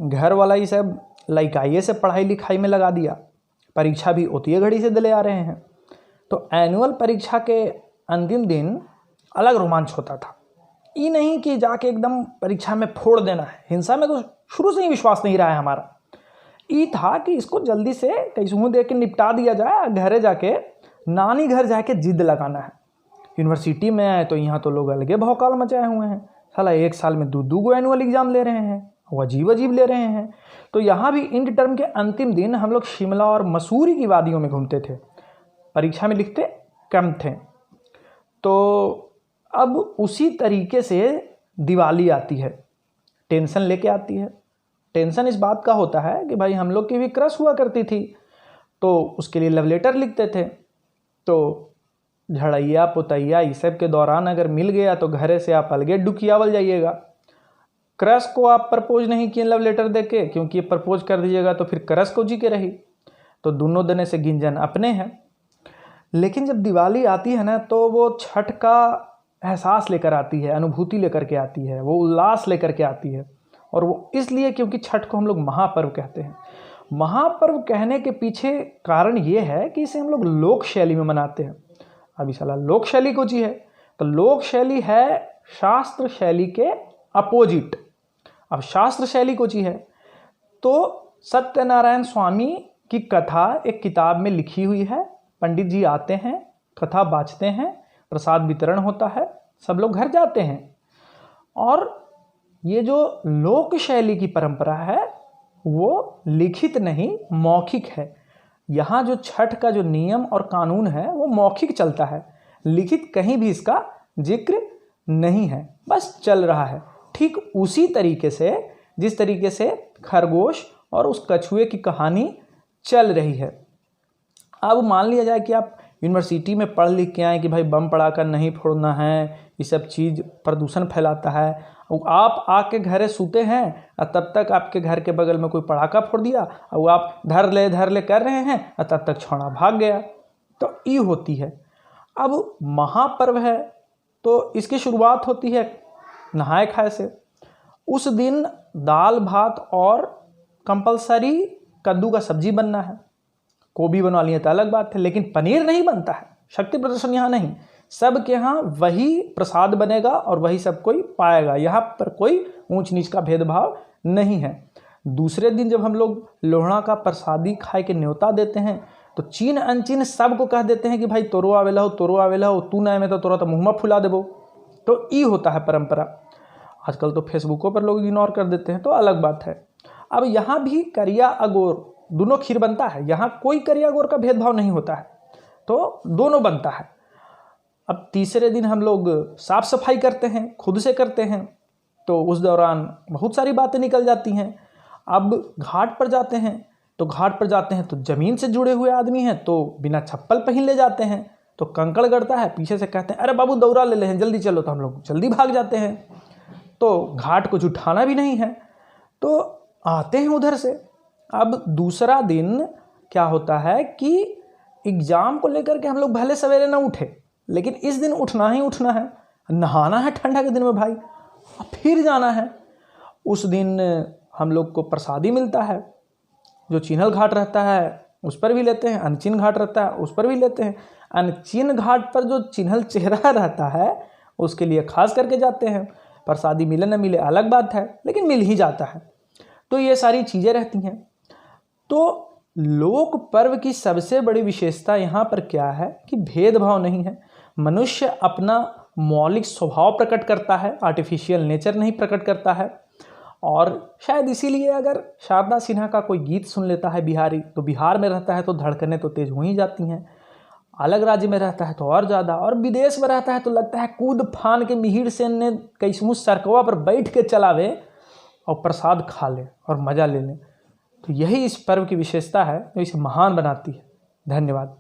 घर वाला ही सब लइकाइए से पढ़ाई लिखाई में लगा दिया, परीक्षा भी उतनी घड़ी से दिले आ रहे हैं। तो एनुअल परीक्षा के अंतिम दिन अलग रोमांच होता था। ये नहीं कि जाके एकदम परीक्षा में फोड़ देना है, हिंसा में तो शुरू से ही विश्वास नहीं रहा है हमारा। ये था कि इसको जल्दी से कैसे दे के निपटा दिया जाए, घरे जाके नानी घर जाके जिद लगाना है। यूनिवर्सिटी में आए तो यहाँ तो लोग अलगे भौकाल मचाए हुए हैं, साला एक साल में दो गो एनुअल एग्जाम ले रहे हैं, वो अजीब अजीब ले रहे हैं। तो यहाँ भी इंड टर्म के अंतिम दिन हम लोग शिमला और मसूरी की वादियों में घूमते थे, परीक्षा में लिखते कम थे। तो अब उसी तरीके से दिवाली आती है, टेंशन लेके आती है। टेंशन इस बात का होता है कि भाई हम लोग की भी क्रश हुआ करती थी, तो उसके लिए लव लेटर लिखते थे। तो झड़ैया पुतैया इस सब के दौरान अगर मिल गया तो घरे से आप अलगे डुकियावल जाइएगा। क्रश को आप प्रपोज नहीं किए लव लेटर देके, क्योंकि प्रपोज कर दीजिएगा तो फिर क्रश को जी के रही, तो दोनों दने से गिंजन अपने हैं। लेकिन जब दिवाली आती है ना, तो वो छठ का एहसास लेकर आती है, अनुभूति लेकर के आती है, वो उल्लास लेकर के आती है। और वो इसलिए क्योंकि छठ को हम लोग महापर्व कहते हैं। महापर्व कहने के पीछे कारण ये है कि इसे हम लोग लोक शैली में मनाते हैं। अभी साला लोक शैली को जी है, तो लोक शैली है शास्त्र शैली के अपोजिट। अब शास्त्र शैली को जी है तो सत्यनारायण स्वामी की कथा एक किताब में लिखी हुई है, पंडित जी आते हैं, कथा बाँचते हैं, प्रसाद वितरण होता है, सब लोग घर जाते हैं। और ये जो लोक शैली की परंपरा है वो लिखित नहीं मौखिक है। यहाँ जो छठ का जो नियम और कानून है वो मौखिक चलता है, लिखित कहीं भी इसका जिक्र नहीं है, बस चल रहा है। ठीक उसी तरीके से जिस तरीके से खरगोश और उस कछुए की कहानी चल रही है। अब मान लिया जाए कि आप यूनिवर्सिटी में पढ़ लिख के आए कि भाई बम पड़ाका नहीं फोड़ना है, ये सब चीज़ प्रदूषण फैलाता है। आप आके घरे सूते हैं और तब तक आपके घर के बगल में कोई पड़ाका फोड़ दिया और आप धर ले कर रहे हैं और तब तक छौड़ा भाग गया। तो ये होती है। अब महापर्व है तो इसकी शुरुआत होती है नहाए खाए से। उस दिन दाल भात और कंपलसरी कद्दू का सब्जी बनना है। गोभी बनवा लिए तो अलग बात है, लेकिन पनीर नहीं बनता है। शक्ति प्रदर्शन यहाँ नहीं, सबके यहाँ वही प्रसाद बनेगा और वही सब कोई पाएगा। यहाँ पर कोई ऊंच नीच का भेदभाव नहीं है। दूसरे दिन जब हम लोग लोहड़ा का प्रसादी खाए के न्योता देते हैं तो चीन अनचीन सबको कह देते हैं कि भाई तोरो आवेला हो, तू ना में तो तोरा तो मुँह फुला देबो। तो ये होता है परंपरा। आजकल तो फेसबुकों पर लोग इग्नोर कर देते हैं, तो अलग बात है। अब यहाँ भी करिया अगोर दोनों खीर बनता है, यहाँ कोई करिया गोर का भेदभाव नहीं होता है, तो दोनों बनता है। अब तीसरे दिन हम लोग साफ सफाई करते हैं, खुद से करते हैं, तो उस दौरान बहुत सारी बातें निकल जाती हैं। अब घाट पर जाते हैं तो ज़मीन से जुड़े हुए आदमी हैं तो बिना चप्पल पहन ले जाते हैं, तो कंकड़ गड़ता है, पीछे से कहते हैं अरे बाबू दौरा ले हैं, जल्दी चलो, तो हम लोग जल्दी भाग जाते हैं। तो घाट को जुठाना भी नहीं है, तो आते हैं उधर से। अब दूसरा दिन क्या होता है कि एग्ज़ाम को लेकर के हम लोग भले सवेरे ना उठे, लेकिन इस दिन उठना ही उठना है, नहाना है ठंडा के दिन में भाई, फिर जाना है। उस दिन हम लोग को प्रसादी मिलता है, जो चिन्हल घाट रहता है उस पर भी लेते हैं, अनचिन घाट रहता है उस पर भी लेते हैं। अनचिन घाट पर जो चिन्हल चेहरा रहता है उसके लिए खास करके जाते हैं। प्रसादी मिले न मिले अलग बात है, लेकिन मिल ही जाता है। तो ये सारी चीज़ें रहती हैं। तो लोक पर्व की सबसे बड़ी विशेषता यहाँ पर क्या है कि भेदभाव नहीं है। मनुष्य अपना मौलिक स्वभाव प्रकट करता है, आर्टिफिशियल नेचर नहीं प्रकट करता है। और शायद इसीलिए अगर शारदा सिन्हा का कोई गीत सुन लेता है बिहारी, तो बिहार में रहता है तो धड़कनें तो तेज हो ही जाती हैं, अलग राज्य में रहता है तो और ज़्यादा, और विदेश में रहता है तो लगता है कूद फान के मिहिर सेन ने कैसमू सरकवा पर बैठ के चलावे और प्रसाद खा ले और मज़ा ले ले। तो यही इस पर्व की विशेषता है जो इसे महान बनाती है। धन्यवाद।